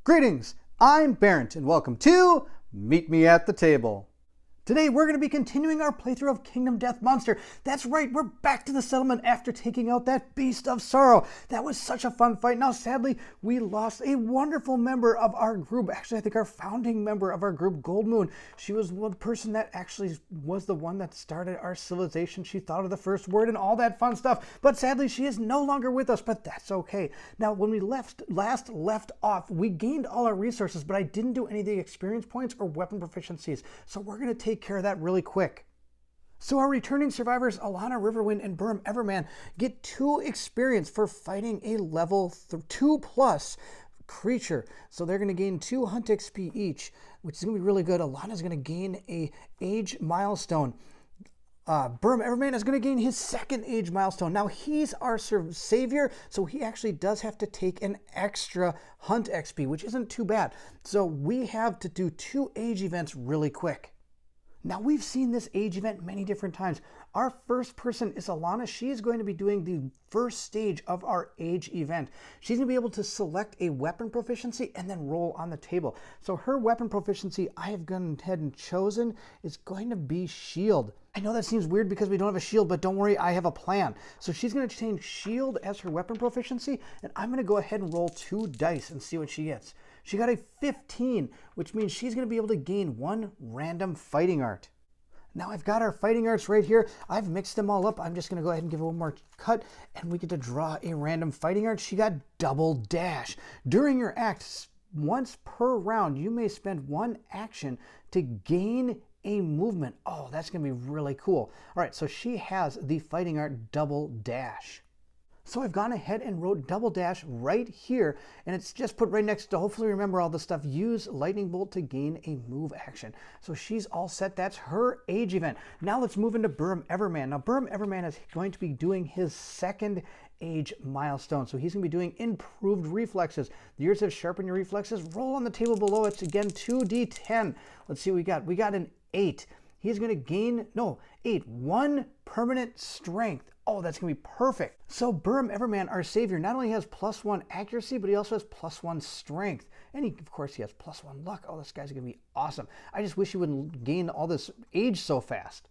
Greetings, I'm Barrett, and welcome to Meet Me at the Table. Today we're going to be continuing our playthrough of Kingdom Death Monster. That's right, we're back to the settlement after taking out that Beast of Sorrow. That was such a fun fight. Now sadly, we lost a wonderful member of our group. Actually, I think our founding member of our group, Gold Moon. She was one person that actually was the one that started our civilization. She thought of the first word and all that fun stuff. But sadly, she is no longer with us, but that's okay. Now, when we last left off, we gained all our resources, but I didn't do any of the experience points or weapon proficiencies. So we're going to take care of that really quick. So our returning survivors, Alana, Riverwind, and Burm Everman, get 2 experience for fighting a level 2+ creature. So they're going to gain 2 Hunt XP each, which is going to be really good. Alana's going to gain a Age milestone. Burm Everman is going to gain his 2nd Age milestone. Now he's our savior, so he actually does have to take an extra Hunt XP, which isn't too bad. So we have to do 2 Age events really quick. Now, we've seen this Age event many different times. Our first person is Alana. She is going to be doing the first stage of our Age event. She's going to be able to select a weapon proficiency and then roll on the table. So her weapon proficiency I have gone ahead and chosen is going to be Shield. I know that seems weird because we don't have a shield, but don't worry, I have a plan. So she's going to change Shield as her weapon proficiency, and I'm going to go ahead and roll 2 dice and see what she gets. She got a 15, which means she's going to be able to gain 1 random fighting art. Now I've got our fighting arts right here. I've mixed them all up. I'm just going to go ahead and give it one more cut, and we get to draw a random fighting art. She got Double Dash. During your act, once per round, you may spend 1 action to gain a movement. Oh, that's going to be really cool. All right, so she has the fighting art Double Dash. So I've gone ahead and wrote Double Dash right here, and it's just put right next to, hopefully remember all the stuff, use Lightning Bolt to gain a move action. So she's all set. That's her Age event. Now let's move into Burm Everman. Now Burm Everman is going to be doing his 2nd Age milestone. So he's going to be doing improved reflexes. The years have sharpened your reflexes. Roll on the table below. It's again 2d10. Let's see what we got. We got an 8. He's going to gain, 1 permanent strength. Oh, that's going to be perfect. So Burm Everman, our savior, not only has +1 accuracy, but he also has +1 strength. And of course, he has +1 luck. Oh, this guy's going to be awesome. I just wish he wouldn't gain all this age so fast.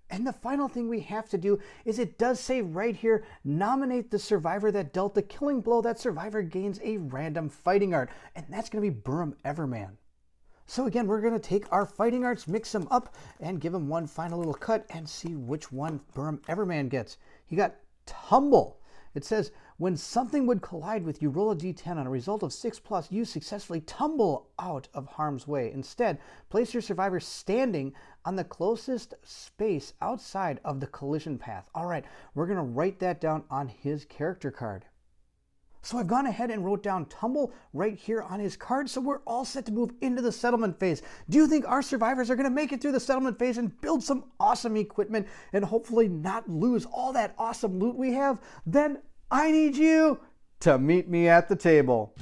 And the final thing we have to do is it does say right here, nominate the survivor that dealt the killing blow. That survivor gains a random fighting art. And that's going to be Burm Everman. So again, we're going to take our fighting arts, mix them up, and give them one final little cut and see which one Burm Everman gets. He got Tumble. It says, when something would collide with you, roll a d10. On a result of 6+, you successfully tumble out of harm's way. Instead, place your survivor standing on the closest space outside of the collision path. All right, we're going to write that down on his character card. So I've gone ahead and wrote down Tumble right here on his card, so we're all set to move into the settlement phase. Do you think our survivors are going to make it through the settlement phase and build some awesome equipment and hopefully not lose all that awesome loot we have? Then I need you to meet me at the table.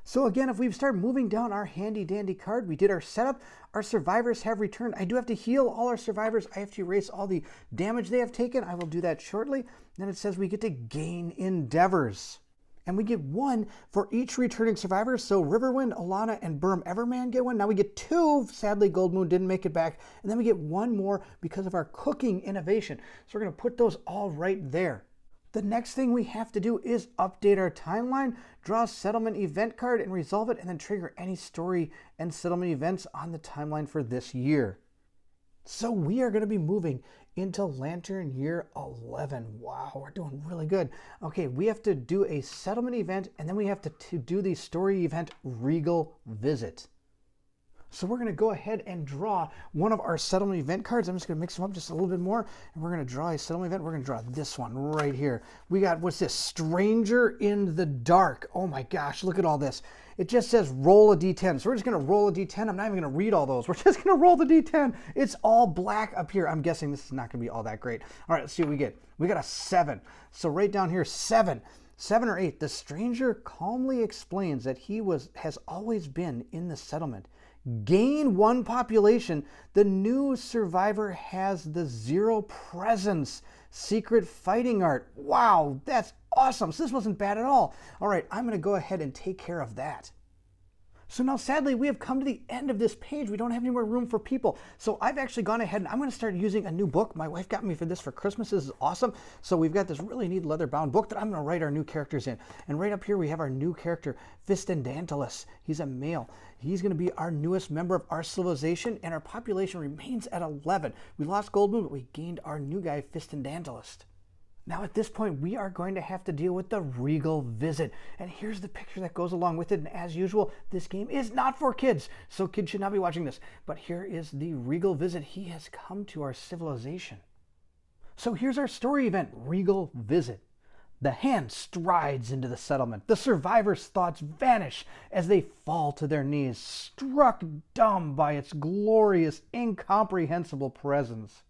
So again, if we start moving down our handy dandy card, we did our setup, our survivors have returned. I do have to heal all our survivors. I have to erase all the damage they have taken. I will do that shortly. Then it says we get to gain endeavors. And we get 1 for each returning survivor. So Riverwind, Alana, and Burm Everman get 1. Now we get 2. Sadly, Gold Moon didn't make it back. And then we get 1 more because of our cooking innovation. So we're going to put those all right there. The next thing we have to do is update our timeline, draw a settlement event card and resolve it, and then trigger any story and settlement events on the timeline for this year. So we are going to be moving into Lantern Year 11. Wow, we're doing really good. Okay, we have to do a settlement event, and then we have to do the story event Regal Visit. So we're going to go ahead and draw one of our settlement event cards. I'm just going to mix them up just a little bit more, and we're going to draw a settlement event. We're going to draw this one right here. We got, what's this? Stranger in the Dark. Oh my gosh, look at all this. It just says roll a d10. So we're just going to roll a d10. I'm not even going to read all those. We're just going to roll the d10. It's all black up here. I'm guessing this is not going to be all that great. All right, let's see what we get. We got a 7. So right down here, 7. 7 or 8. The stranger calmly explains that he has always been in the settlement. Gain 1 population. The new survivor has the 0 presence. Secret fighting art. Wow, that's awesome. So this wasn't bad at all. All right, I'm going to go ahead and take care of that. So now, sadly, we have come to the end of this page. We don't have any more room for people. So I've actually gone ahead and I'm going to start using a new book. My wife got me for this for Christmas. This is awesome. So we've got this really neat leather-bound book that I'm going to write our new characters in. And right up here, we have our new character, Fistendantalus. He's a male. He's going to be our newest member of our civilization, and our population remains at 11. We lost Goldmoon, but we gained our new guy, Fistendantalus. Now at this point, we are going to have to deal with the Regal Visit. And here's the picture that goes along with it. And as usual, this game is not for kids, so kids should not be watching this. But here is the Regal Visit. He has come to our civilization. So here's our story event, Regal Visit. The hand strides into the settlement. The survivors' thoughts vanish as they fall to their knees, struck dumb by its glorious, incomprehensible presence.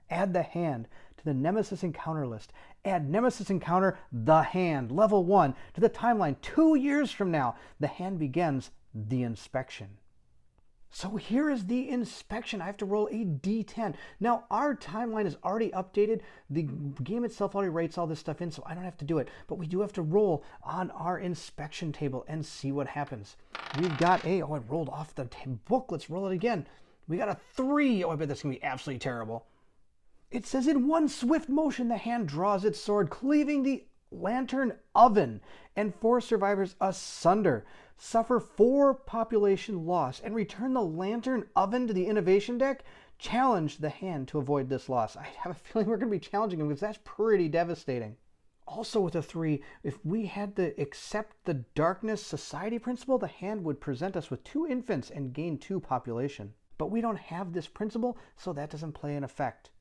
Add the hand to the Nemesis Encounter list. Add Nemesis Encounter, the hand, level 1, to the timeline 2 years from now. The hand begins the inspection. So here is the inspection. I have to roll a d10. Now, our timeline is already updated. The game itself already writes all this stuff in, so I don't have to do it. But we do have to roll on our inspection table and see what happens. We've got a, oh, it rolled off the book. Let's roll it again. We got a 3. Oh, I bet that's going to be absolutely terrible. It says, in one swift motion, the hand draws its sword, cleaving the lantern oven, and 4 survivors asunder. Suffer 4 population loss, and return the lantern oven to the innovation deck. Challenge the hand to avoid this loss. I have a feeling we're going to be challenging him because that's pretty devastating. Also with a 3, if we had to accept the Darkness Society principle, the hand would present us with 2 infants and gain 2 population. But we don't have this principle, so that doesn't play an effect.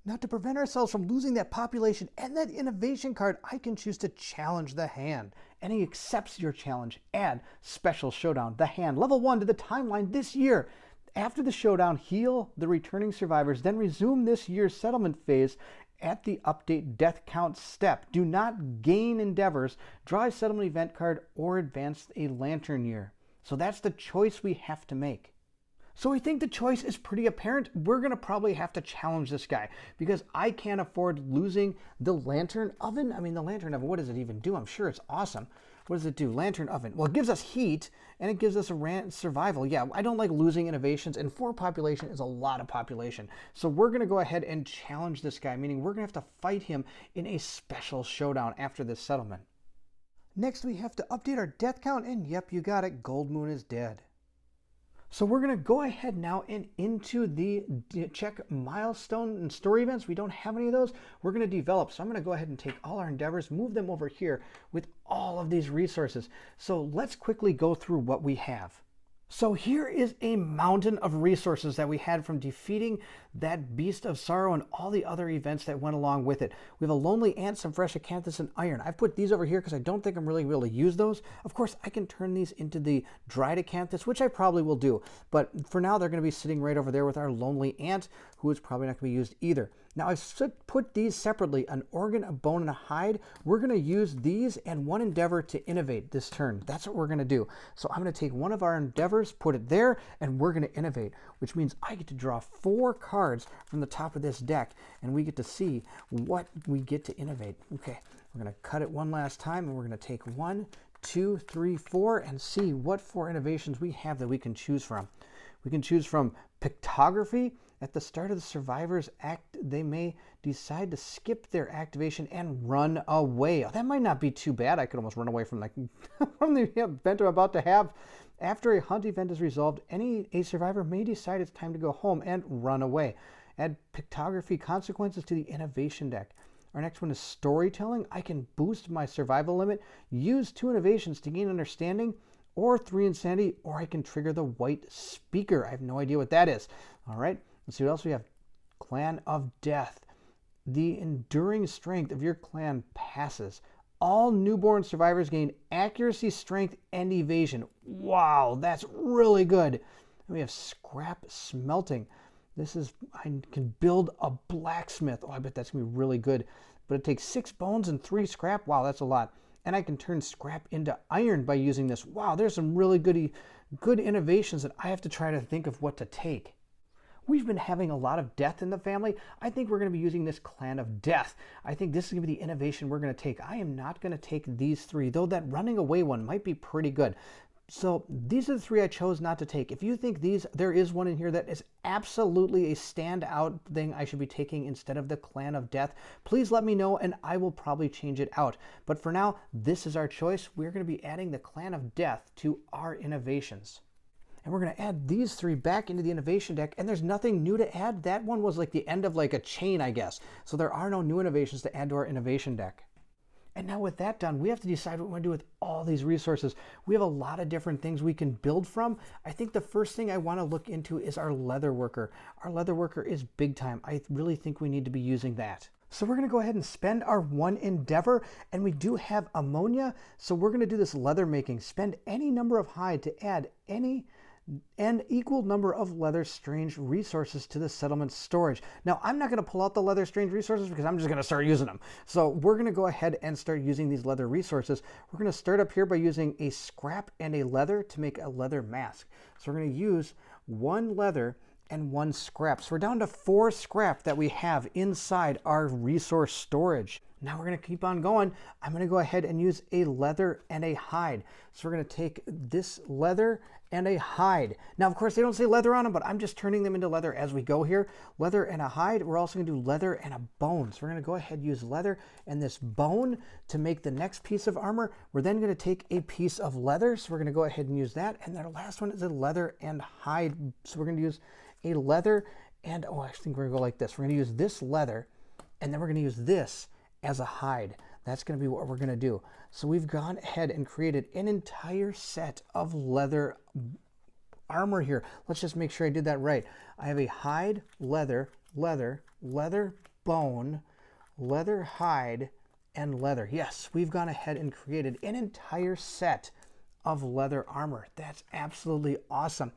Now, to prevent ourselves from losing that population and that innovation card, I can choose to challenge the hand. And he accepts your challenge. Add Special Showdown, the hand, level 1 to the timeline this year. After the showdown, heal the returning survivors, then resume this year's settlement phase at the update death count step. Do not gain endeavors, draw a settlement event card, or advance a lantern year. So that's the choice we have to make. So I think the choice is pretty apparent. We're going to probably have to challenge this guy because I can't afford losing the lantern oven. I mean, the lantern oven, what does it even do? I'm sure it's awesome. What does it do? Lantern oven. Well, it gives us heat and it gives us a survival. Yeah, I don't like losing innovations, and 4 population is a lot of population. So we're going to go ahead and challenge this guy, meaning we're going to have to fight him in a special showdown after this settlement. Next, we have to update our death count, and yep, you got it. Goldmoon is dead. So we're going to go ahead now and into the check milestone and story events. We don't have any of those. We're going to develop. So I'm going to go ahead and take all our endeavors, move them over here with all of these resources. So let's quickly go through what we have. So here is a mountain of resources that we had from defeating that Beast of Sorrow and all the other events that went along with it. We have a Lonely Ant, some fresh acanthus, and iron. I've put these over here because I don't think I'm really able to use those. Of course, I can turn these into the dried acanthus, which I probably will do. But for now, they're going to be sitting right over there with our Lonely Ant, who is probably not going to be used either. Now, I've put these separately, an organ, a bone, and a hide. We're going to use these and 1 endeavor to innovate this turn. That's what we're going to do. So I'm going to take one of our endeavors, put it there, and we're going to innovate, which means I get to draw 4 cards from the top of this deck, and we get to see what we get to innovate. Okay, we're going to cut it one last time, and we're going to take 1, 2, 3, 4, and see what 4 innovations we have that we can choose from. We can choose from pictography. At the start of the survivors act, they may decide to skip their activation and run away. Oh, that might not be too bad. I could almost run away from from the event I'm about to have. After a hunt event is resolved, a survivor may decide it's time to go home and run away. Add pictography consequences to the innovation deck. Our next one is storytelling. I can boost my survival limit, use 2 innovations to gain understanding, or 3 insanity, or I can trigger the white speaker. I have no idea what that is. All right, let's see what else we have. Clan of Death. The enduring strength of your clan passes. All newborn survivors gain accuracy, strength, and evasion. Wow, that's really good. And we have scrap smelting. This is, I can build a blacksmith. Oh, I bet that's going to be really good. But it takes 6 bones and 3 scrap. Wow, that's a lot. And I can turn scrap into iron by using this. Wow, there's some really good innovations that I have to try to think of what to take. We've been having a lot of death in the family. I think we're going to be using this Clan of Death. I think this is going to be the innovation we're going to take. I am not going to take these 3, though that running away one might be pretty good. So these are the 3 I chose not to take. If you think there is one in here that is absolutely a standout thing I should be taking instead of the Clan of Death, please let me know and I will probably change it out. But for now, this is our choice. We're going to be adding the Clan of Death to our innovations. And we're going to add these 3 back into the innovation deck, and there's nothing new to add. That one was like the end of like a chain, I guess. So there are no new innovations to add to our innovation deck. And now with that done, we have to decide what we want to do with all these resources. We have a lot of different things we can build from. I think the first thing I want to look into is our leather worker. Our leather worker is big time. I really think we need to be using that. So we're going to go ahead and spend our 1 endeavor, and we do have ammonia. So we're going to do this leather making. Spend any number of hide to add any and equal number of leather strange resources to the settlement storage. Now, I'm not going to pull out the leather strange resources because I'm just going to start using them. So we're going to go ahead and start using these leather resources. We're going to start up here by using a scrap and a leather to make a leather mask. So we're going to use 1 leather and 1 scrap. So we're down to 4 scrap that we have inside our resource storage. Now we're going to keep on going. I'm going to go ahead and use a leather and a hide. So we're going to take this leather and a hide. Now, of course, they don't say leather on them, but I'm just turning them into leather as we go here. Leather and a hide. We're also going to do leather and a bone. So we're going to go ahead and use leather and this bone to make the next piece of armor. We're then going to take a piece of leather. So we're going to go ahead and use that. And then the last one is a leather and hide. So we're going to use a leather and, oh, I think we're going to go like this. We're going to use this leather, and then we're going to use this as a hide. That's going to be what we're going to do. So we've gone ahead and created an entire set of leather armor here. Let's just make sure I did that right. I have a hide, leather, leather, leather bone, leather hide, and leather. Yes, we've gone ahead and created an entire set of leather armor. That's absolutely awesome.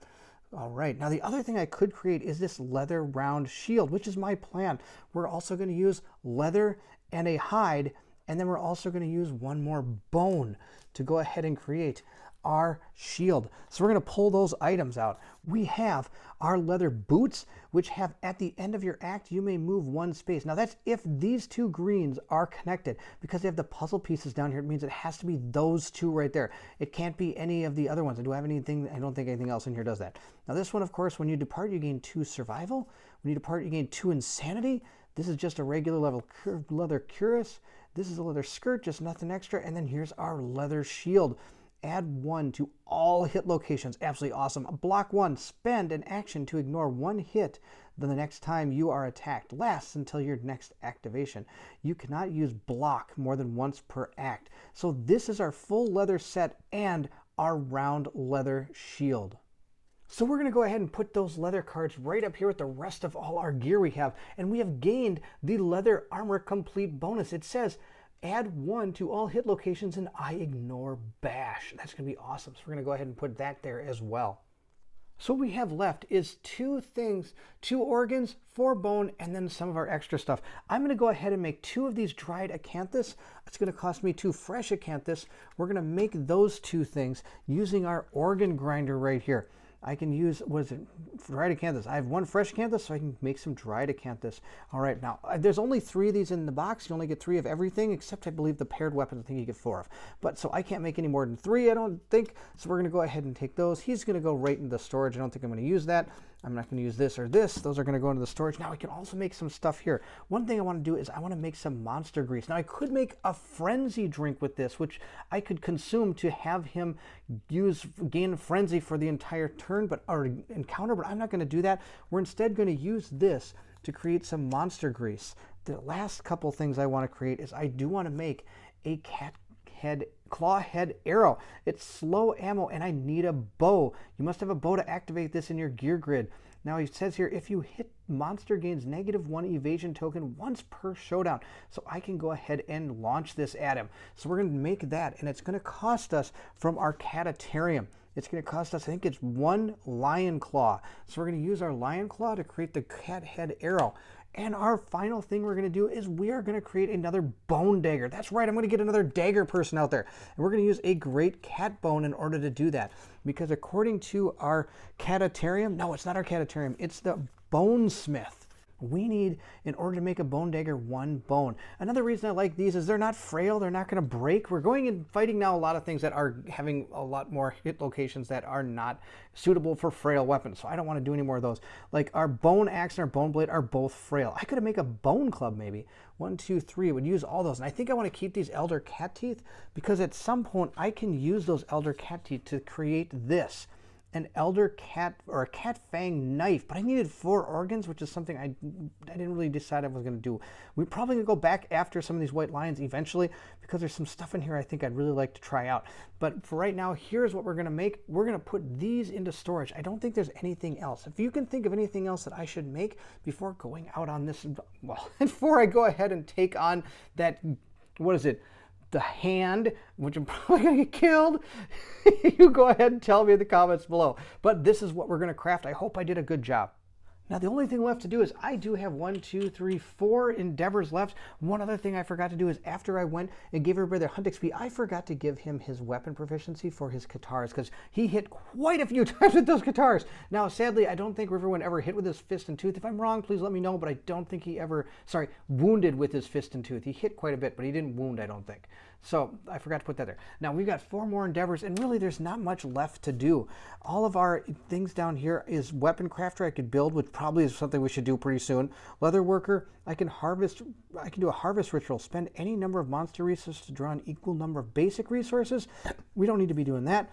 All right, now the other thing I could create is this leather round shield, which is my plan. We're also going to use leather and a hide, and then we're also going to use 1 more bone to go ahead and create our shield. So we're going to pull those items out. We have our leather boots, which have at the end of your act, you may move 1 space. Now that's if these 2 greens are connected. Because they have the puzzle pieces down here, it means it has to be those 2 right there. It can't be any of the other ones. Do I have anything? I don't think anything else in here does that. Now this one, of course, when you depart, you gain 2 survival. When you depart, you gain 2 insanity. This is just a regular level leather cuirass. This is a leather skirt, just nothing extra. And then here's our leather shield. Add 1 to all hit locations. Absolutely awesome. Block 1. Spend an action to ignore 1 hit. Then the next time you are attacked. Lasts until your next activation. You cannot use block more than once per act. So this is our full leather set and our round leather shield. So we're going to go ahead and put those leather cards right up here with the rest of all our gear we have. And we have gained the leather armor complete bonus. It says add 1 to all hit locations and I ignore bash. That's going to be awesome. So we're going to go ahead and put that there as well. So what we have left is 2 things, 2 organs, 4 bone, and then some of our extra stuff. I'm going to go ahead and make 2 of these dried acanthus. It's going to cost me 2 fresh acanthus. We're going to make those 2 things using our organ grinder right here. I can use, what is it, dried acanthus. I have 1 fresh acanthus, so I can make some dried acanthus. All right, now, there's only 3 of these in the box. You only get 3 of everything, except I believe the paired weapons, I think you get 4 of. But, so I can't make any more than 3, I don't think. So we're going to go ahead and take those. He's going to go right into the storage. I don't think I'm going to use that. I'm not going to use this or this. Those are going to go into the storage. Now, I can also make some stuff here. One thing I want to do is I want to make some monster grease. Now, I could make a frenzy drink with this, which I could consume to have him gain frenzy for the entire turn, or encounter, but I'm not going to do that. We're instead going to use this to create some monster grease. The last couple things I want to create is I do want to make a claw head arrow. It's slow ammo and I need a bow. You must have a bow to activate this in your gear grid. Now it says here, if you hit, monster gains -1 evasion token once per showdown. So I can go ahead and launch this at him. So we're going to make that, and it's going to cost us from our catatarium. It's going to cost us, I think it's 1 lion claw. So we're going to use our lion claw to create the cat head arrow. And our final thing we're going to do is we are going to create another bone dagger. That's right, I'm going to get another dagger person out there. And we're going to use a great cat bone in order to do that. Because according to our catatarium, no, it's not our catatarium, it's the bonesmith. We need, in order to make a bone dagger, 1 bone. Another reason I like these is they're not frail, they're not going to break. We're going and fighting now a lot of things that are having a lot more hit locations that are not suitable for frail weapons. So I don't want to do any more of those. Like our bone axe and our bone blade are both frail. I could make a bone club maybe. 1, 2, 3 would use all those. And I think I want to keep these elder cat teeth because at some point I can use those elder cat teeth to create this. An elder cat or a cat fang knife, but I needed 4 organs, which is something I didn't really decide I was going to do. We're probably going to go back after some of these white lions eventually because there's some stuff in here I think I'd really like to try out. But for right now, here's what we're going to make. We're going to put these into storage. I don't think there's anything else. If you can think of anything else that I should make before going out on this, well, before I go ahead and take on that, what is it? The hand, which I'm probably going to get killed, you go ahead and tell me in the comments below. But this is what we're going to craft. I hope I did a good job. Now the only thing left to do is I do have 1, 2, 3, 4 endeavors left. One other thing I forgot to do is after I went and gave everybody their hunt XP, I forgot to give him his weapon proficiency for his katars because he hit quite a few times with those katars. Now sadly, I don't think Riverwind ever hit with his fist and tooth. If I'm wrong, please let me know, but I don't think he ever, wounded with his fist and tooth. He hit quite a bit, but he didn't wound, I don't think. So I forgot to put that there. Now we've got 4 more endeavors and really there's not much left to do. All of our things down here is weapon crafter I could build, which probably is something we should do pretty soon. Leather worker, I can do a harvest ritual. Spend any number of monster resources to draw an equal number of basic resources. We don't need to be doing that.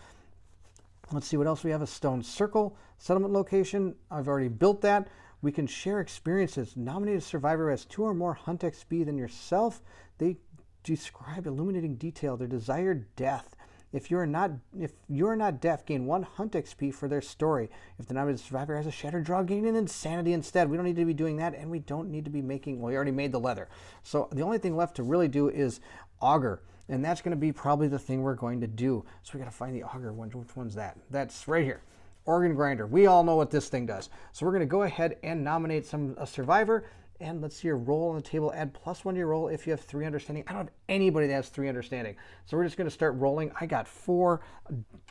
Let's see what else we have. A stone circle, settlement location. I've already built that. We can share experiences. Nominate a survivor who has 2 or more hunt XP than yourself. They describe illuminating detail their desired death. If you're not deaf, gain 1 hunt XP for their story. If the nominated survivor has a shattered jaw, gain an insanity instead. We don't need to be doing that, and we don't need to be making, well, we already made the leather. So the only thing left to really do is auger, and that's going to be probably the thing we're going to do. So we got to find the auger one. Which one's that? That's right here. Organ grinder. We all know what this thing does. So we're going to go ahead and nominate a survivor. And let's see your roll on the table. Add +1 to your roll if you have 3 understanding. I don't have anybody that has 3 understanding. So we're just going to start rolling. I got 4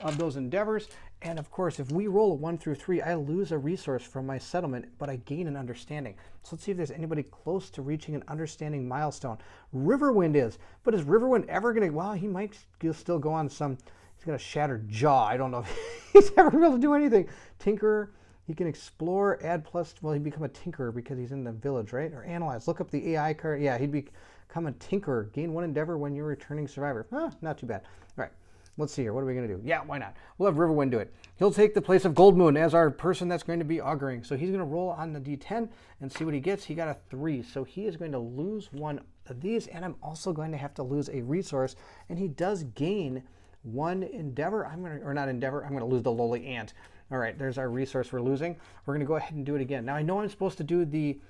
of those endeavors. And of course, if we roll a 1 through 3, I lose a resource from my settlement, but I gain an understanding. So let's see if there's anybody close to reaching an understanding milestone. Riverwind is. But is Riverwind ever going to, well, he might still go on some, he's got a shattered jaw. I don't know if he's ever going to be able to do anything. Tinkerer. He can explore, add +, well, he'd become a tinkerer because he's in the village, right? Or analyze, look up the AI card. Yeah, he'd become a tinkerer. Gain 1 endeavor when you're returning survivor. Not too bad. All right, let's see here. What are we going to do? Yeah, why not? We'll have Riverwind do it. He'll take the place of Goldmoon as our person that's going to be auguring. So he's going to roll on the D10 and see what he gets. He got a 3, so he is going to lose 1 of these, and I'm also going to have to lose a resource, and he does gain 1 endeavor. I'm going to lose the lowly ant. All right, there's our resource we're losing. We're going to go ahead and do it again. Now, I know I'm supposed to do the,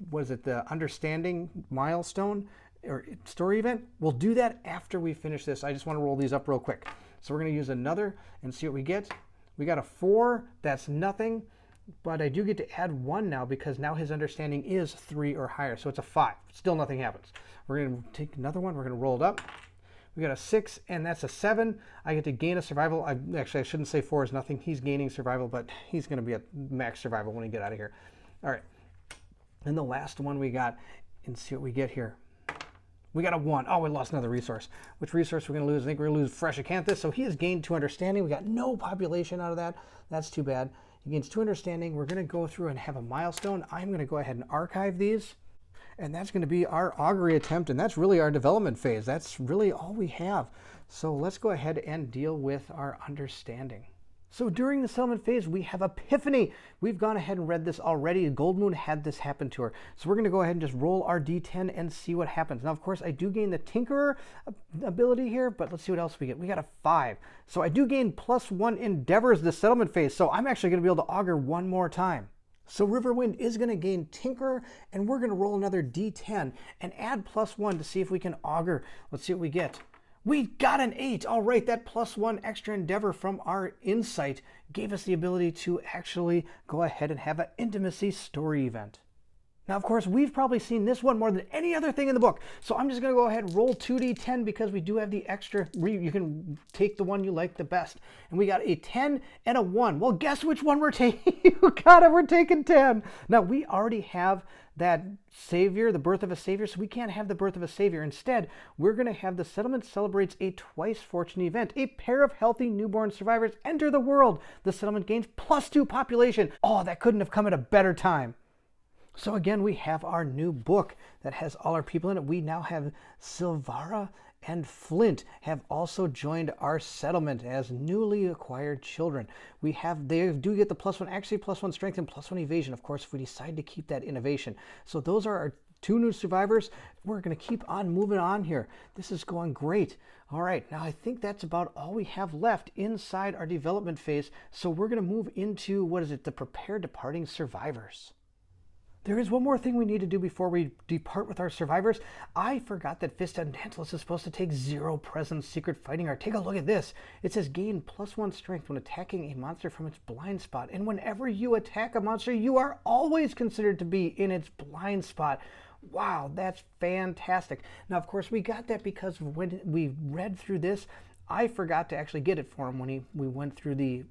the understanding milestone or story event. We'll do that after we finish this. I just want to roll these up real quick. So we're going to use another and see what we get. We got a 4. That's nothing, but I do get to add 1 now because now his understanding is 3 or higher. So it's a 5. Still nothing happens. We're going to take another one. We're going to roll it up. We got a 6, and that's a 7. I get to gain a survival. I shouldn't say 4 is nothing. He's gaining survival, but he's going to be at max survival when we get out of here. All right. And the last one we got, and see what we get here. We got a 1. Oh, we lost another resource. Which resource we're going to lose? I think we're going to lose Fresh Acanthus. So he has gained 2 understanding. We got no population out of that. That's too bad. He gains 2 understanding. We're going to go through and have a milestone. I'm going to go ahead and archive these. And that's going to be our augury attempt, and that's really our development phase. That's really all we have. So let's go ahead and deal with our understanding. So during the settlement phase, we have Epiphany. We've gone ahead and read this already. Gold Moon had this happen to her. So we're going to go ahead and just roll our D10 and see what happens. Now, of course, I do gain the Tinkerer ability here, but let's see what else we get. We got a 5. So I do gain +1 endeavors this settlement phase. So I'm actually going to be able to augur one more time. So Riverwind is going to gain Tinkerer, and we're going to roll another D10 and add +1 to see if we can augur. Let's see what we get. We got an 8. All right, that +1 extra endeavor from our insight gave us the ability to actually go ahead and have an intimacy story event. Now, of course, we've probably seen this one more than any other thing in the book. So I'm just going to go ahead and roll 2d10 because we do have the extra. You can take the one you like the best. And we got a 10 and a 1. Well, guess which one we're taking? You got it, we're taking 10. Now, we already have that savior, the birth of a savior, so we can't have the birth of a savior. Instead, we're going to have the settlement celebrates a twice fortune event. A pair of healthy newborn survivors enter the world. The settlement gains +2 population. Oh, that couldn't have come at a better time. So again, we have our new book that has all our people in it. We now have Silvara and Flint have also joined our settlement as newly acquired children. They do get the +1, actually +1 strength and +1 evasion, of course, if we decide to keep that innovation. So those are our 2 new survivors. We're going to keep on moving on here. This is going great. All right, now I think that's about all we have left inside our development phase. So we're going to move into, the Prepare Departing Survivors. There is one more thing we need to do before we depart with our survivors. I forgot that Fist and Tantalus is supposed to take 0 presence secret fighting art. Take a look at this. It says gain +1 strength when attacking a monster from its blind spot. And whenever you attack a monster, you are always considered to be in its blind spot. Wow, that's fantastic. Now, of course, we got that because when we read through this, I forgot to actually get it for him when we went through the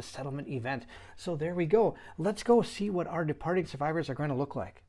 settlement event. So there we go. Let's go see what our departing survivors are going to look like.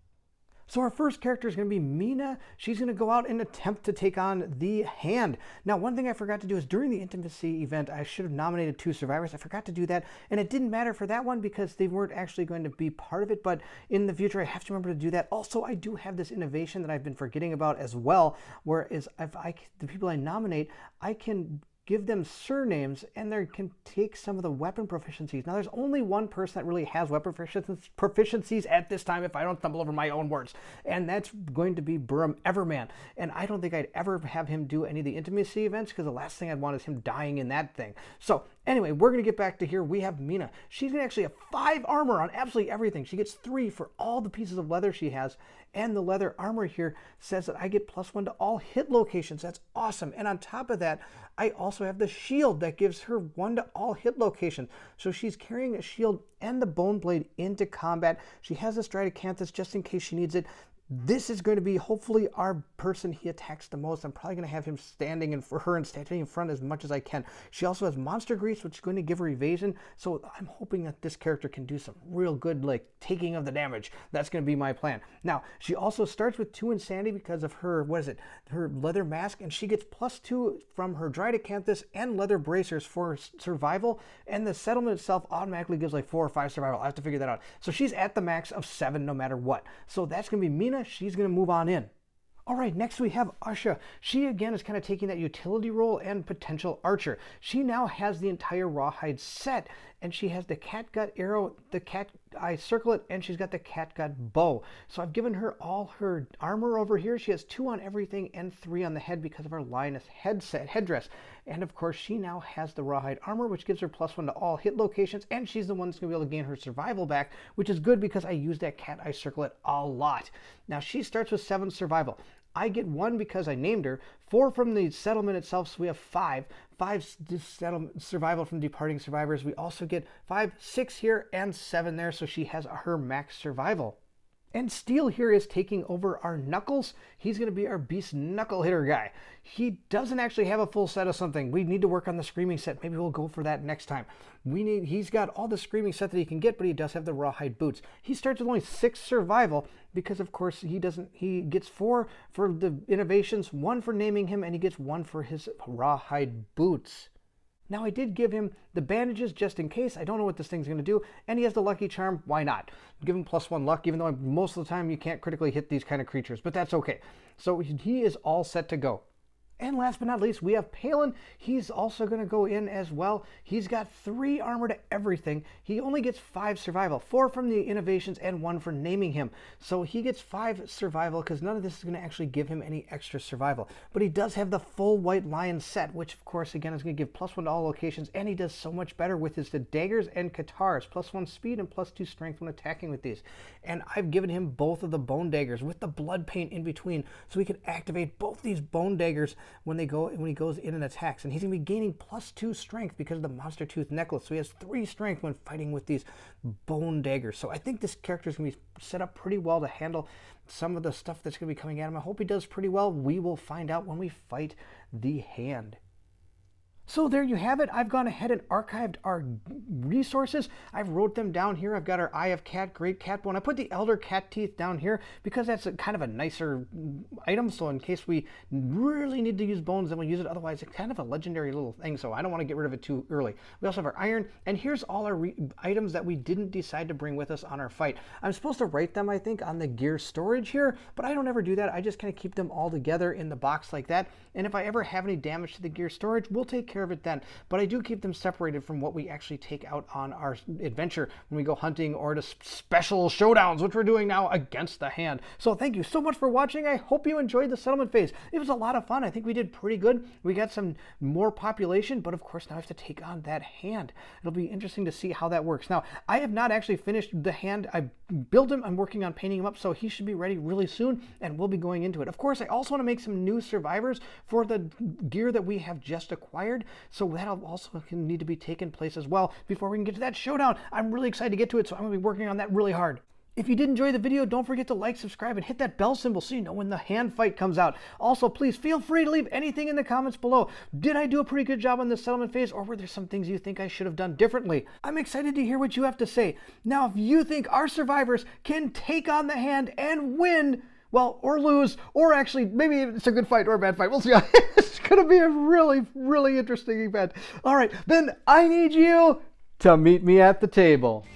So our first character is going to be Mina. She's going to go out and attempt to take on the Hand. Now, one thing I forgot to do is during the intimacy event, I should have nominated 2 survivors. I forgot to do that, and it didn't matter for that one because they weren't actually going to be part of it, but in the future, I have to remember to do that. Also, I do have this innovation that I've been forgetting about as well, whereas the people I nominate, I can give them surnames, and they can take some of the weapon proficiencies. Now, there's only one person that really has weapon proficiencies at this time, if I don't stumble over my own words, and that's going to be Burum Everman. And I don't think I'd ever have him do any of the intimacy events, because the last thing I'd want is him dying in that thing. So anyway, we're going to get back to here. We have Mina. She's going to actually have 5 armor on absolutely everything. She gets 3 for all the pieces of leather she has, and the leather armor here says that I get +1 to all hit locations. That's awesome. And on top of that, I also have the shield that gives her 1 to all hit locations. So she's carrying a shield and the bone blade into combat. She has a Stratocanthus just in case she needs it. This is going to be hopefully our person he attacks the most. I'm probably going to have him standing in for her and standing in front as much as I can. She also has Monster Grease, which is going to give her evasion. So I'm hoping that this character can do some real good, taking of the damage. That's going to be my plan. Now, she also starts with 2 insanity because of her, her leather mask, and she gets +2 from her Dridacanthus and leather bracers for survival, and the settlement itself automatically gives 4 or 5 survival. I have to figure that out. So she's at the max of 7 no matter what. So that's going to be Mina. She's going to move on in. All right, next we have Asha. She again is kind of taking that utility role and potential archer. She now has the entire rawhide set, and she has the catgut arrow, the cat eye circlet, and she's got the catgut bow. So I've given her all her armor over here. She has 2 on everything and 3 on the head because of her lioness headdress. And of course, she now has the rawhide armor, which gives her +1 to all hit locations, and she's the one that's going to be able to gain her survival back, which is good because I use that cat eye circlet a lot. Now, she starts with 7 survival. I get 1 because I named her, 4 from the settlement itself, so we have 5. 5 survival from departing survivors. We also get 5, 6 here, and 7 there, so she has her max survival. And Steel here is taking over our Knuckles. He's going to be our Beast Knuckle Hitter guy. He doesn't actually have a full set of something. We need to work on the Screaming set. Maybe we'll go for that next time. He's got all the Screaming set that he can get, but he does have the Rawhide boots. He starts with only 6 survival because, of course, he gets 4 for the innovations, 1 for naming him, and he gets 1 for his Rawhide boots. Now, I did give him the bandages just in case. I don't know what this thing's going to do. And he has the Lucky Charm. Why not? Give him +1 luck, even though most of the time you can't critically hit these kind of creatures. But that's okay. So he is all set to go. And last but not least, we have Palin. He's also going to go in as well. He's got 3 armor to everything. He only gets 5 survival, 4 from the innovations and 1 for naming him. So he gets 5 survival because none of this is going to actually give him any extra survival. But he does have the full White Lion set, which of course again is going to give +1 to all locations, and he does so much better with his daggers and katars, +1 speed and +2 strength when attacking with these. And I've given him both of the bone daggers with the blood paint in between, so he can activate both these bone daggers when he goes in and attacks. And he's going to be gaining +2 strength because of the monster tooth necklace. So he has 3 strength when fighting with these bone daggers. So I think this character is going to be set up pretty well to handle some of the stuff that's going to be coming at him. I hope he does pretty well. We will find out when we fight the hand. So there you have it. I've gone ahead and archived our resources. I've wrote them down here. I've got our Eye of Cat, Great Cat Bone. I put the Elder Cat Teeth down here because that's kind of a nicer item. So in case we really need to use bones, then we'll use it. Otherwise, it's kind of a legendary little thing. So I don't want to get rid of it too early. We also have our iron. And here's all our items that we didn't decide to bring with us on our fight. I'm supposed to write them, I think, on the gear storage here, but I don't ever do that. I just kind of keep them all together in the box like that. And if I ever have any damage to the gear storage, we'll take care of it then. But I do keep them separated from what we actually take out on our adventure when we go hunting or to special showdowns, which we're doing now against the hand. So thank you so much for watching. I hope you enjoyed the settlement phase. It was a lot of fun. I think we did pretty good. We got some more population, but of course now I have to take on that hand. It'll be interesting to see how that works. Now, I have not actually finished the hand. I built him. I'm working on painting him up, so he should be ready really soon, and we'll be going into it. Of course, I also want to make some new survivors for the gear that we have just acquired, so that'll also need to be taken place as well before we can get to that showdown. I'm really excited to get to it, so I'm going to be working on that really hard. If you did enjoy the video, don't forget to like, subscribe, and hit that bell symbol so you know when the hand fight comes out. Also, please feel free to leave anything in the comments below. Did I do a pretty good job on this settlement phase, or were there some things you think I should have done differently? I'm excited to hear what you have to say. Now, if you think our survivors can take on the hand and win, well, or lose, or actually, maybe it's a good fight or a bad fight. We'll see. It's going to be a really, really interesting event. All right, then I need you to meet me at the table.